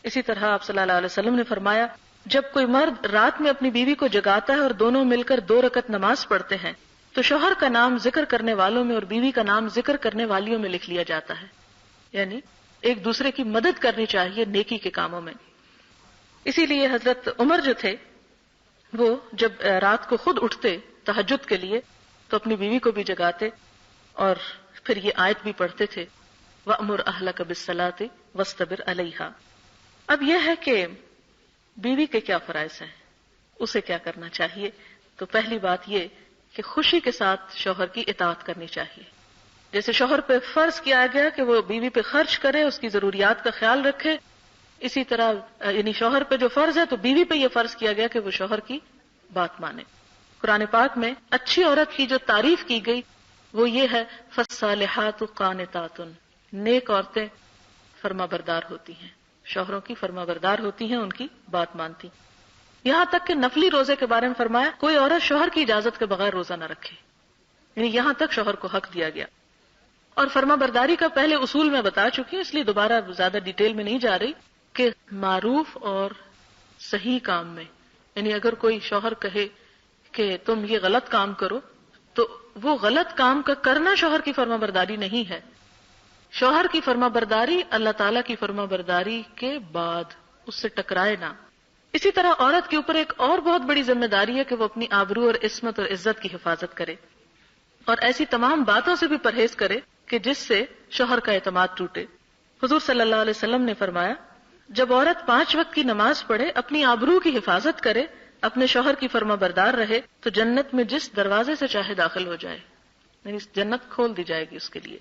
اسی طرح آپ صلی اللہ علیہ وسلم نے فرمایا جب کوئی مرد رات میں اپنی بیوی کو جگاتا ہے اور دونوں مل کر 2 رکعت نماز پڑھتے ہیں تو شوہر کا نام ذکر کرنے والوں میں اور بیوی کا نام ذکر کرنے والیوں میں لکھ لیا جاتا ہے. یعنی ایک دوسرے کی مدد کرنی چاہیے نیکی کے کاموں میں. اسی لیے حضرت عمر جو تھے وہ جب رات کو خود اٹھتے تہجد کے لیے تو اپنی بیوی کو بھی جگاتے اور پھر یہ آیت بھی پڑھتے تھے وَأْمُرْ أَهْلَكَ بِالصَّلَاةِ وَاسْتَبِرْ عَلَيْهَا. اب یہ ہے کہ بیوی کے کیا فرائض ہیں، اسے کیا کرنا چاہیے. تو پہلی بات یہ کہ خوشی کے ساتھ شوہر کی اطاعت کرنی چاہیے. جیسے شوہر پہ فرض کیا گیا کہ وہ بیوی پہ خرچ کرے، اس کی ضروریات کا خیال رکھے، اسی طرح یعنی شوہر پہ جو فرض ہے تو بیوی پہ یہ فرض کیا گیا کہ وہ شوہر کی بات مانے. قرآن پاک میں اچھی عورت کی جو تعریف کی گئی وہ یہ ہے فالصالحات قانتات، نیک عورتیں فرما بردار ہوتی ہیں، شوہروں کی فرما بردار ہوتی ہیں، ان کی بات مانتی. یہاں تک کہ نفلی روزے کے بارے میں فرمایا کوئی عورت شوہر کی اجازت کے بغیر روزہ نہ رکھے، یعنی یہاں تک شوہر کو حق دیا گیا. اور فرما برداری کا پہلے اصول میں بتا چکی ہوں، اس لیے دوبارہ زیادہ ڈیٹیل میں نہیں جا رہی کہ معروف اور صحیح کام میں، یعنی اگر کوئی شوہر کہے کہ تم یہ غلط کام کرو تو وہ غلط کام کا کرنا شوہر کی فرما برداری نہیں ہے. شوہر کی فرما برداری اللہ تعالیٰ کی فرما برداری کے بعد، اس سے ٹکرائے نہ. اسی طرح عورت کے اوپر ایک اور بہت بڑی ذمہ داری ہے کہ وہ اپنی آبرو اور عصمت اور عزت کی حفاظت کرے اور ایسی تمام باتوں سے بھی پرہیز کرے کہ جس سے شوہر کا اعتماد ٹوٹے. حضور صلی اللہ علیہ وسلم نے فرمایا جب عورت 5 وقت کی نماز پڑھے، اپنی آبرو کی حفاظت کرے، اپنے شوہر کی فرما بردار رہے تو جنت میں جس دروازے سے چاہے داخل ہو جائے، یعنی جنت کھول دی جائے گی اس کے لیے.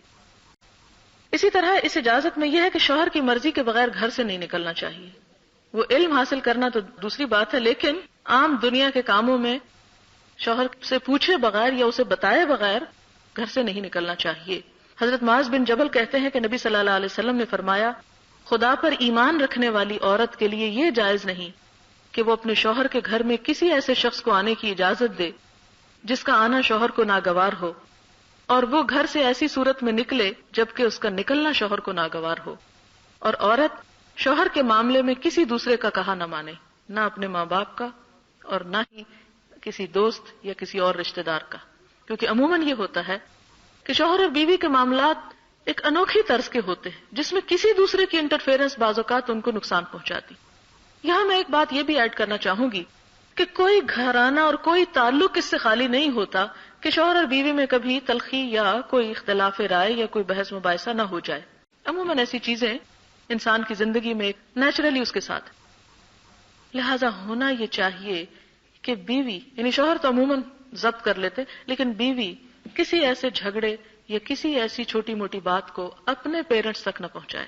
اسی طرح اس اجازت میں یہ ہے کہ شوہر کی مرضی کے بغیر گھر سے نہیں نکلنا چاہیے. وہ علم حاصل کرنا تو دوسری بات ہے، لیکن عام دنیا کے کاموں میں شوہر سے پوچھے بغیر یا اسے بتائے بغیر گھر سے نہیں نکلنا چاہیے. حضرت معاذ بن جبل کہتے ہیں کہ نبی صلی اللہ علیہ وسلم نے فرمایا خدا پر ایمان رکھنے والی عورت کے لیے یہ جائز نہیں کہ وہ اپنے شوہر کے گھر میں کسی ایسے شخص کو آنے کی اجازت دے جس کا آنا شوہر کو ناگوار ہو، اور وہ گھر سے ایسی صورت میں نکلے جبکہ اس کا نکلنا شوہر کو ناگوار ہو. اور عورت شوہر کے معاملے میں کسی دوسرے کا کہا نہ مانے، نہ اپنے ماں باپ کا اور نہ ہی کسی دوست یا کسی اور رشتہ دار کا، کیونکہ عموماً یہ ہوتا ہے کہ شوہر اور بیوی کے معاملات ایک انوکھی طرز کے ہوتے ہیں جس میں کسی دوسرے کی انٹرفیئرنس بعض اوقات ان کو نقصان پہنچاتی. یہاں میں ایک بات یہ بھی ایڈ کرنا چاہوں گی کہ کوئی گھرانہ اور کوئی تعلق اس سے خالی نہیں ہوتا کہ شوہر اور بیوی میں کبھی تلخی یا کوئی اختلاف رائے یا کوئی بحث مباحثہ نہ ہو جائے. عموماً ایسی چیزیں انسان کی زندگی میں نیچرلی اس کے ساتھ، لہذا ہونا یہ چاہیے کہ بیوی یعنی شوہر تو عموماً ضبط کر لیتے، لیکن بیوی کسی ایسے جھگڑے یا کسی ایسی چھوٹی موٹی بات کو اپنے پیرنٹس تک نہ پہنچائے.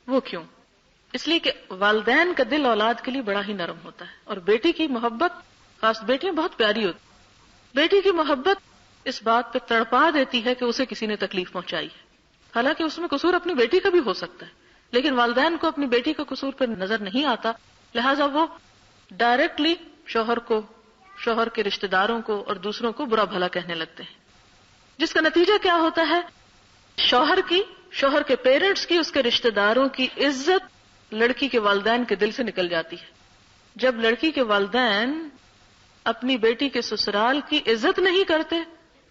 وہ کیوں؟ اس لیے کہ والدین کا دل اولاد کے لیے بڑا ہی نرم ہوتا ہے، اور بیٹی کی محبت، خاص بیٹیاں بہت پیاری ہوتی، بیٹی کی محبت اس بات پہ تڑپا دیتی ہے کہ اسے کسی نے تکلیف پہنچائی ہے. حالانکہ اس میں قصور اپنی بیٹی کا بھی ہو سکتا ہے، لیکن والدین کو اپنی بیٹی کا قصور پہ نظر نہیں آتا، لہٰذا وہ ڈائریکٹلی شوہر کو، شوہر کے رشتہ داروں کو اور دوسروں کو برا بھلا کہنے لگتے ہیں، جس کا نتیجہ کیا ہوتا ہے؟ شوہر کے پیرنٹس کی، اس کے رشتہ داروں کی عزت لڑکی کے والدین کے دل سے نکل جاتی ہے. جب لڑکی کے والدین اپنی بیٹی کے سسرال کی عزت نہیں کرتے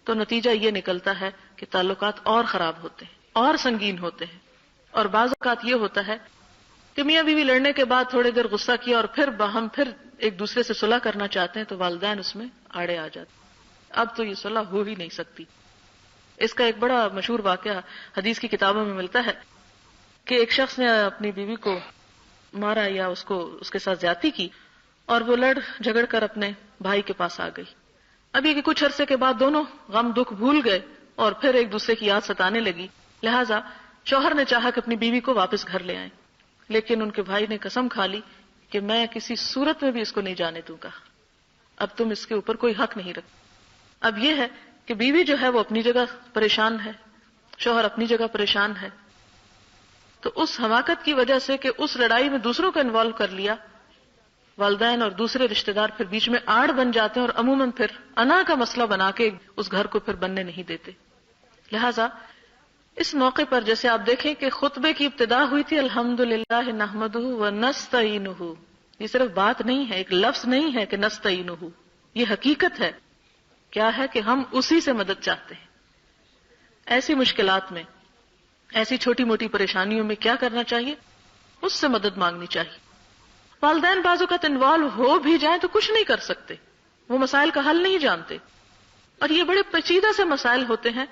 تو نتیجہ یہ نکلتا ہے کہ تعلقات اور خراب ہوتے ہیں اور سنگین ہوتے ہیں. اور بعض اوقات یہ ہوتا ہے کہ میاں بیوی لڑنے کے بعد تھوڑی دیر غصہ کیا اور پھر ہم ایک دوسرے سے صلح کرنا چاہتے ہیں تو والدین اس میں آڑے آ جاتے. اب تو یہ صلح ہو ہی نہیں سکتی. اس کا ایک بڑا مشہور واقعہ حدیث کی کتابوں میں ملتا ہے کہ ایک شخص نے اپنی بیوی کو مارا یا اس کے ساتھ زیادتی کی، اور وہ لڑ جھگڑ کر اپنے بھائی کے پاس آ گئی. اب یہ کہ کچھ عرصے کے بعد دونوں غم دکھ بھول گئے اور پھر ایک دوسرے کی یاد ستانے لگی، لہٰذا شوہر نے چاہا کہ اپنی بیوی کو واپس گھر لے آئیں، لیکن ان کے بھائی نے قسم کھا لی کہ میں کسی صورت میں بھی اس کو نہیں جانے دوں گا، اب تم اس کے اوپر کوئی حق نہیں رکھ۔ اب یہ ہے کہ بیوی جو ہے وہ اپنی جگہ پریشان ہے، شوہر اپنی جگہ پریشان ہے، تو اس حماقت کی وجہ سے کہ اس لڑائی میں دوسروں کو انوالو کر لیا، والدین اور دوسرے رشتہ دار پھر بیچ میں آڑ بن جاتے ہیں اور عموماً پھر انا کا مسئلہ بنا کے اس گھر کو پھر بننے نہیں دیتے۔ لہٰذا اس موقع پر جیسے آپ دیکھیں کہ خطبے کی ابتدا ہوئی تھی الحمدللہ نحمدہ ونستعینہ، یہ صرف بات نہیں ہے، ایک لفظ نہیں ہے کہ نستعینہ، یہ حقیقت ہے، کیا ہے کہ ہم اسی سے مدد چاہتے ہیں۔ ایسی مشکلات میں، ایسی چھوٹی موٹی پریشانیوں میں کیا کرنا چاہیے؟ اس سے مدد مانگنی چاہیے۔ والدین بعض اوقات انوالو ہو بھی جائیں تو کچھ نہیں کر سکتے، وہ مسائل کا حل نہیں جانتے، اور یہ بڑے پیچیدہ سے مسائل ہوتے ہیں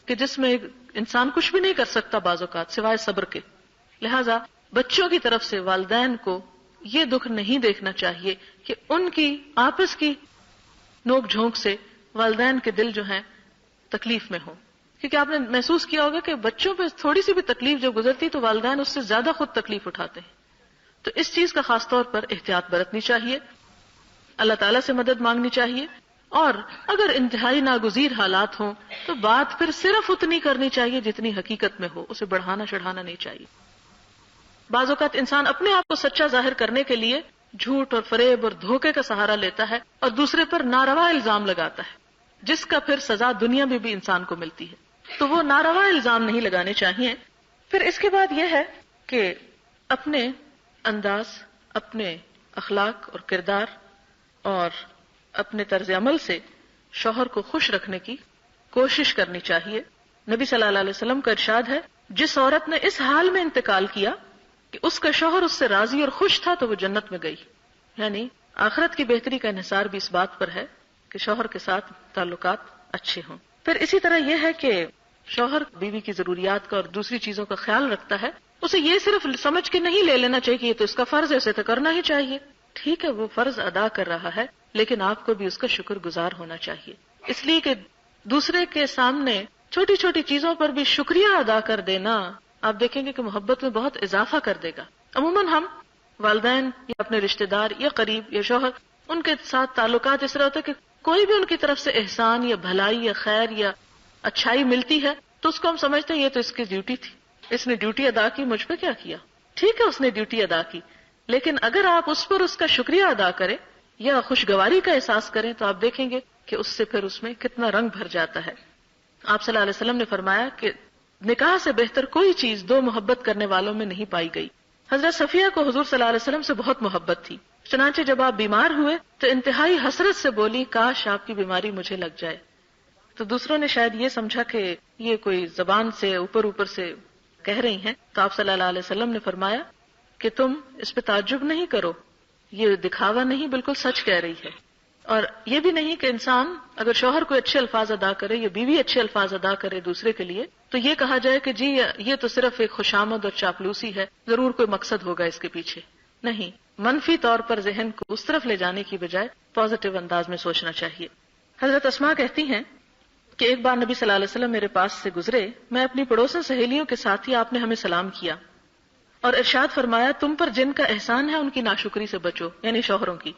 کہ جس میں انسان کچھ بھی نہیں کر سکتا بعض اوقات سوائے صبر کے۔ لہٰذا بچوں کی طرف سے والدین کو یہ دکھ نہیں دیکھنا چاہیے کہ ان کی آپس کی نوک جھونک سے والدین کے دل جو ہیں تکلیف میں ہوں، کیونکہ آپ نے محسوس کیا ہوگا کہ بچوں پہ تھوڑی سی بھی تکلیف جب گزرتی تو والدین اس سے زیادہ خود تکلیف اٹھاتے ہیں، تو اس چیز کا خاص طور پر احتیاط برتنی چاہیے، اللہ تعالیٰ سے مدد مانگنی چاہیے، اور اگر انتہائی ناگزیر حالات ہوں تو بات پھر صرف اتنی کرنی چاہیے جتنی حقیقت میں ہو، اسے بڑھانا چڑھانا نہیں چاہیے۔ بعض اوقات انسان اپنے آپ کو سچا ظاہر کرنے کے لیے جھوٹ اور فریب اور دھوکے کا سہارا لیتا ہے اور دوسرے پر ناروا الزام لگاتا ہے، جس کا پھر سزا دنیا میں بھی انسان کو ملتی ہے، تو وہ ناروا الزام نہیں لگانے چاہیے۔ پھر اس کے بعد یہ ہے کہ اپنے انداز، اپنے اخلاق اور کردار اور اپنے طرز عمل سے شوہر کو خوش رکھنے کی کوشش کرنی چاہیے۔ نبی صلی اللہ علیہ وسلم کا ارشاد ہے، جس عورت نے اس حال میں انتقال کیا کہ اس کا شوہر اس سے راضی اور خوش تھا تو وہ جنت میں گئی، یعنی آخرت کی بہتری کا انحصار بھی اس بات پر ہے کہ شوہر کے ساتھ تعلقات اچھے ہوں۔ پھر اسی طرح یہ ہے کہ شوہر بیوی کی ضروریات کا اور دوسری چیزوں کا خیال رکھتا ہے، اسے یہ صرف سمجھ کے نہیں لے لینا چاہیے کہ یہ تو اس کا فرض ہے، اسے تو کرنا ہی چاہیے، ٹھیک ہے وہ فرض ادا کر رہا ہے، لیکن آپ کو بھی اس کا شکر گزار ہونا چاہیے، اس لیے کہ دوسرے کے سامنے چھوٹی چھوٹی چیزوں پر بھی شکریہ ادا کر دینا آپ دیکھیں گے کہ محبت میں بہت اضافہ کر دے گا۔ عموماً ہم والدین یا اپنے رشتہ دار یا قریب یا شوہر، ان کے ساتھ تعلقات اس طرح ہوتے کہ کوئی بھی ان کی طرف سے احسان یا بھلائی یا خیر یا اچھائی ملتی ہے تو اس کو ہم سمجھتے ہیں یہ تو اس کی ڈیوٹی تھی، اس نے ڈیوٹی ادا کی، مجھ پہ کیا کیا، ٹھیک ہے اس نے ڈیوٹی ادا کی، لیکن اگر آپ اس پر اس کا شکریہ ادا کریں یا خوشگواری کا احساس کریں تو آپ دیکھیں گے کہ اس سے پھر اس میں کتنا رنگ بھر جاتا ہے۔ آپ صلی اللہ علیہ وسلم نے فرمایا کہ نکاح سے بہتر کوئی چیز دو محبت کرنے والوں میں نہیں پائی گئی۔ حضرت صفیہ کو حضور صلی اللہ علیہ وسلم سے بہت محبت تھی، چنانچہ جب آپ بیمار ہوئے تو انتہائی حسرت سے بولی کاش آپ کی بیماری مجھے لگ جائے، تو دوسروں نے شاید یہ سمجھا کہ یہ کوئی زبان سے اوپر سے کہہ رہی ہیں، تو آپ صلی اللہ علیہ وسلم نے فرمایا کہ تم اس پہ تعجب نہیں کرو، یہ دکھاوا نہیں بلکل سچ کہہ رہی ہے، اور یہ بھی نہیں کہ انسان اگر شوہر کوئی اچھے الفاظ ادا کرے یا بیوی اچھے الفاظ ادا کرے دوسرے کے لیے تو یہ کہا جائے کہ جی یہ تو صرف ایک خوشامد اور چاپلوسی ہے، ضرور کوئی مقصد ہوگا اس کے پیچھے، نہیں، منفی طور پر ذہن کو اس طرف لے جانے کی بجائے پازیٹو انداز میں سوچنا چاہیے۔ حضرت اسماء کہتی ہیں کہ ایک بار نبی صلی اللہ علیہ وسلم میرے پاس سے گزرے، میں اپنی پڑوسن سہیلیوں کے ساتھ ہی آپ نے ہمیں سلام کیا اور ارشاد فرمایا تم پر جن کا احسان ہے ان کی ناشکری سے بچو، یعنی شوہروں کی۔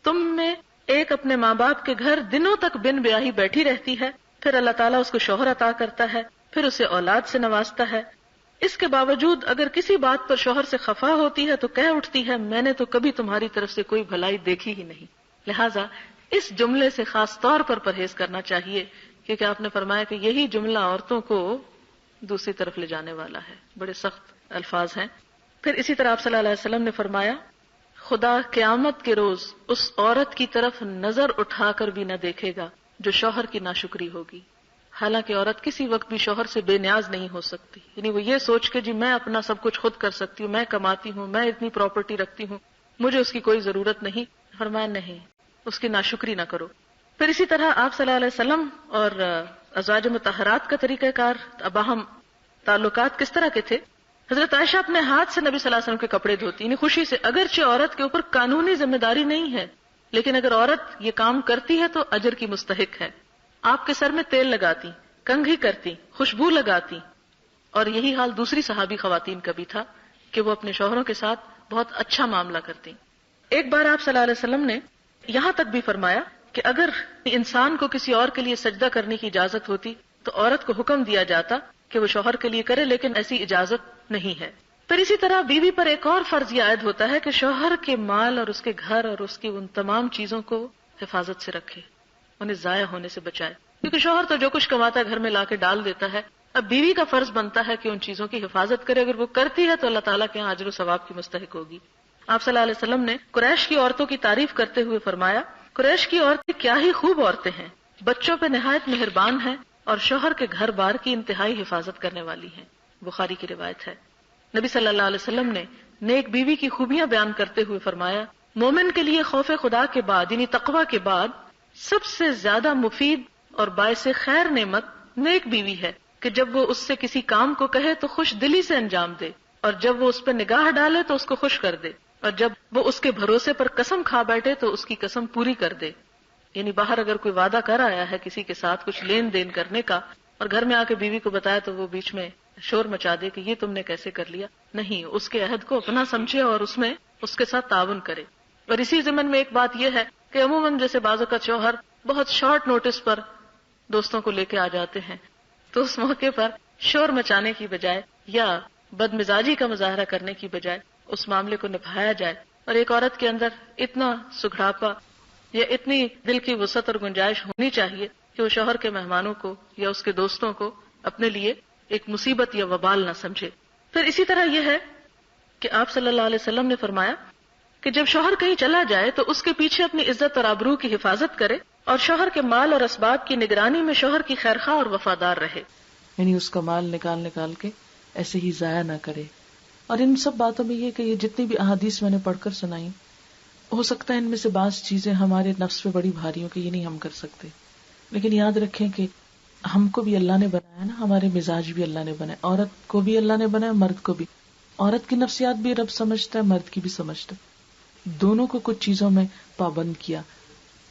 تم میں ایک اپنے ماں باپ کے گھر دنوں تک بن بیاہی بیٹھی رہتی ہے، پھر اللہ تعالیٰ اس کو شوہر عطا کرتا ہے، پھر اسے اولاد سے نوازتا ہے، اس کے باوجود اگر کسی بات پر شوہر سے خفا ہوتی ہے تو کہہ اٹھتی ہے میں نے تو کبھی تمہاری طرف سے کوئی بھلائی دیکھی ہی نہیں۔ لہٰذا اس جملے سے خاص طور پر پرہیز کرنا چاہیے، کیونکہ آپ نے فرمایا کہ یہی جملہ عورتوں کو دوسری طرف لے جانے والا ہے، بڑے سخت الفاظ ہیں۔ پھر اسی طرح آپ صلی اللہ علیہ وسلم نے فرمایا خدا قیامت کے روز اس عورت کی طرف نظر اٹھا کر بھی نہ دیکھے گا جو شوہر کی ناشکری ہوگی، حالانکہ عورت کسی وقت بھی شوہر سے بے نیاز نہیں ہو سکتی، یعنی وہ یہ سوچ کے جی میں اپنا سب کچھ خود کر سکتی ہوں، میں کماتی ہوں، میں اتنی پراپرٹی رکھتی ہوں، مجھے اس کی کوئی ضرورت نہیں، فرمایا نہیں، اس کی ناشکری نہ کرو۔ پھر اسی طرح آپ صلی اللہ علیہ وسلم اور ازواج مطہرات کا طریقہ کار، باہم تعلقات کس طرح کے تھے؟ حضرت عائشہ اپنے ہاتھ سے نبی صلی اللہ علیہ وسلم کے کپڑے دھوتی، یعنی خوشی سے، اگرچہ عورت کے اوپر قانونی ذمہ داری نہیں ہے لیکن اگر عورت یہ کام کرتی ہے تو اجر کی مستحق ہے. آپ کے سر میں تیل لگاتی، کنگھی کرتی، خوشبو لگاتی. اور یہی حال دوسری صحابی خواتین کا بھی تھا کہ وہ اپنے شوہروں کے ساتھ بہت اچھا معاملہ کرتی. ایک بار آپ صلی اللہ علیہ وسلم نے یہاں تک بھی فرمایا کہ اگر انسان کو کسی اور کے لیے سجدہ کرنے کی اجازت ہوتی تو عورت کو حکم دیا جاتا کہ وہ شوہر کے لیے کرے، لیکن ایسی اجازت نہیں ہے. پھر اسی طرح بیوی پر ایک اور فرض یہ عائد ہوتا ہے کہ شوہر کے مال اور اس کے گھر اور اس کی ان تمام چیزوں کو حفاظت سے رکھے، انہیں ضائع ہونے سے بچائے. کیونکہ شوہر تو جو کچھ کماتا ہے گھر میں لا کے ڈال دیتا ہے. اب بیوی کا فرض بنتا ہے کہ ان چیزوں کی حفاظت کرے. اگر وہ کرتی ہے تو اللہ تعالیٰ کے یہاں اجر و ثواب کی مستحق ہوگی. آپ صلی اللہ علیہ وسلم نے قریش کی عورتوں کی تعریف کرتے ہوئے فرمایا، قریش کی عورتیں کیا ہی خوب عورتیں ہیں، بچوں پہ نہایت مہربان ہیں اور شوہر کے گھر بار کی انتہائی حفاظت کرنے والی ہیں. بخاری کی روایت ہے. نبی صلی اللہ علیہ وسلم نے نیک بیوی کی خوبیاں بیان کرتے ہوئے فرمایا، مومن کے لیے خوف خدا کے بعد یعنی تقوی کے بعد سب سے زیادہ مفید اور باعث خیر نعمت نیک بیوی ہے کہ جب وہ اس سے کسی کام کو کہے تو خوش دلی سے انجام دے، اور جب وہ اس پہ نگاہ ڈالے تو اس کو خوش کر دے، اور جب وہ اس کے بھروسے پر قسم کھا بیٹھے تو اس کی قسم پوری کر دے. یعنی باہر اگر کوئی وعدہ کر آیا ہے کسی کے ساتھ کچھ لین دین کرنے کا اور گھر میں آ کے بیوی کو بتایا تو وہ بیچ میں شور مچا دے کہ یہ تم نے کیسے کر لیا. نہیں، اس کے عہد کو اپنا سمجھے اور اس میں اس کے ساتھ تعاون کرے. اور اسی ضمن میں ایک بات یہ ہے کہ عموماً جیسے بعض اوقات شوہر بہت شارٹ نوٹس پر دوستوں کو لے کے آ جاتے ہیں تو اس موقع پر شور مچانے کی بجائے یا بد مزاجی کا مظاہرہ کرنے کی بجائے اس معاملے کو نبھایا جائے. اور ایک عورت کے اندر اتنا سگڑاپا یا اتنی دل کی وسعت اور گنجائش ہونی چاہیے کہ وہ شوہر کے مہمانوں کو یا اس کے دوستوں کو اپنے لیے ایک مصیبت یا وبال نہ سمجھے. پھر اسی طرح یہ ہے کہ آپ صلی اللہ علیہ وسلم نے فرمایا کہ جب شوہر کہیں چلا جائے تو اس کے پیچھے اپنی عزت اور آبرو کی حفاظت کرے اور شوہر کے مال اور اسباب کی نگرانی میں شوہر کی خیرخواہ اور وفادار رہے. یعنی اس کا مال نکال کے ایسے ہی ضائع نہ کرے. اور ان سب باتوں میں یہ کہ یہ جتنی بھی احادیث میں نے پڑھ کر سنائی، ہو سکتا ہے ان میں سے بعض چیزیں ہمارے نفس پہ بڑی بھاری ہوں کہ یہ نہیں ہم کر سکتے، لیکن یاد رکھیں کہ ہم کو بھی اللہ نے بنایا نا، ہمارے مزاج بھی اللہ نے بنایا، عورت کو بھی اللہ نے بنایا، مرد کو بھی. عورت کی نفسیات بھی رب سمجھتا ہے، مرد کی بھی سمجھتا ہے. دونوں کو کچھ چیزوں میں پابند کیا.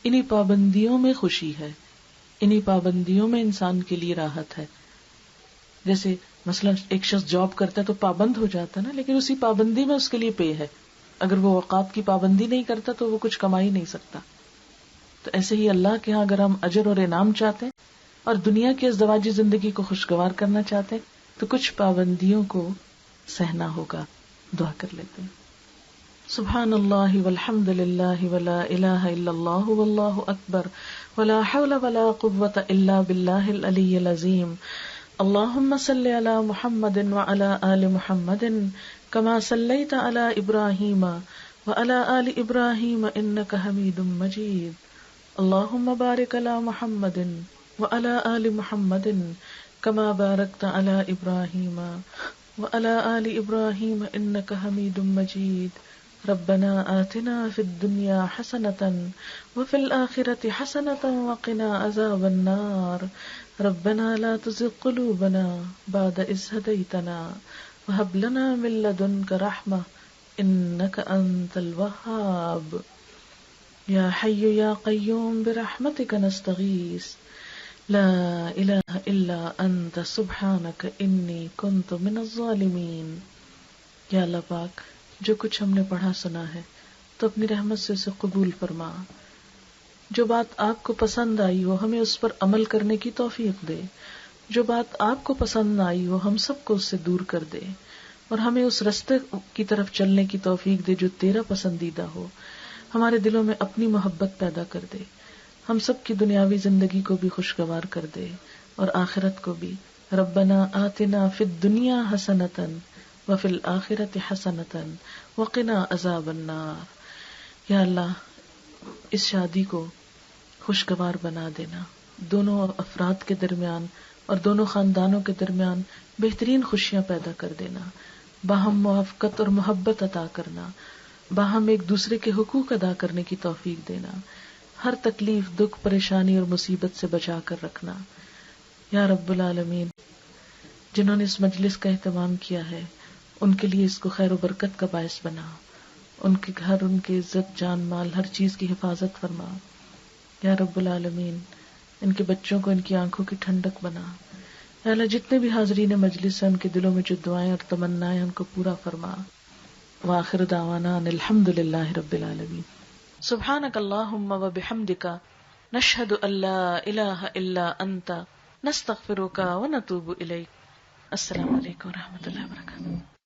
انہی پابندیوں میں خوشی ہے، انہی پابندیوں میں انسان کے لیے راحت ہے. جیسے مثلا ایک شخص جاب کرتا ہے تو پابند ہو جاتا ہے نا، لیکن اسی پابندی میں اس کے لیے پے ہے. اگر وہ اوقات کی پابندی نہیں کرتا تو وہ کچھ کما ہی نہیں سکتا. تو ایسے ہی اللہ کے ہاں اگر ہم اجر اور انعام چاہتے ہیں اور دنیا کی ازدواجی زندگی کو خوشگوار کرنا چاہتے ہیں تو کچھ پابندیوں کو سہنا ہوگا. دعا کر لیتے ہیں. سبحان اللہ والحمد للہ ولا الہ الا اللہ واللہ اکبر ولا حول ولا قوة الا باللہ العلی العظیم. اللہم صلی علی محمد وعلی آل محمد کما صلیت علی ابراہیم وعلی آل ابراہیم انک حمید مجید. اللہم بارک علی محمد وعلی آل محمد کما بارکت علی ابراہیم وعلی آل ابراہیم انک حمید مجید. ربنا آتنا فی الدنیا حسنۃ وفی الآخرۃ حسنۃ وقنا عذاب النار. ربنا لا تزغ قلوبنا بعد إذ هديتنا وهب لنا من لدنك رحمة إنك أنت الوهاب. يا حي يا قيوم برحمتك نستغيث لا إله إلا أنت سبحانك إني كنت من الظالمين. یا اللہ پاک، جو کچھ ہم نے پڑھا سنا ہے تو اپنی رحمت سے اسے قبول فرما. جو بات آپ کو پسند آئی وہ ہمیں اس پر عمل کرنے کی توفیق دے، جو بات آپ کو پسند نہ آئی وہ ہم سب کو اس سے دور کر دے، اور ہمیں اس رستے کی طرف چلنے کی توفیق دے جو تیرا پسندیدہ ہو. ہمارے دلوں میں اپنی محبت پیدا کر دے، ہم سب کی دنیاوی زندگی کو بھی خوشگوار کر دے اور آخرت کو بھی. ربنا آتنا فی الدنیا حسنۃ وفی الآخرۃ حسنۃ وقنا عذاب النار. یا اللہ، اس شادی کو خوشگوار بنا دینا، دونوں افراد کے درمیان اور دونوں خاندانوں کے درمیان بہترین خوشیاں پیدا کر دینا، باہم موافقت اور محبت عطا کرنا، باہم ایک دوسرے کے حقوق ادا کرنے کی توفیق دینا، ہر تکلیف، دکھ، پریشانی اور مصیبت سے بچا کر رکھنا. یا رب العالمین، جنہوں نے اس مجلس کا اہتمام کیا ہے ان کے لیے اس کو خیر و برکت کا باعث بنا، ان کے گھر، ان کی عزت، جان مال، ہر چیز کی حفاظت فرما یا رب العالمین. ان کے بچوں کو ان کی آنکھوں کی ٹھنڈک بنا. یا اللہ جتنے بھی حاضرین مجلس ہیں ان کے دلوں میں جو دعائیں اور تمنائیں ان کو پورا فرما. وآخر دعوانا ان الحمد للہ رب العالمین. سبحانک اللہم و بحمدک نشہد ان لا الہ الا انت نستغفرک و نتوب الیک. السلام علیکم و رحمۃ اللہ وبرکاتہ.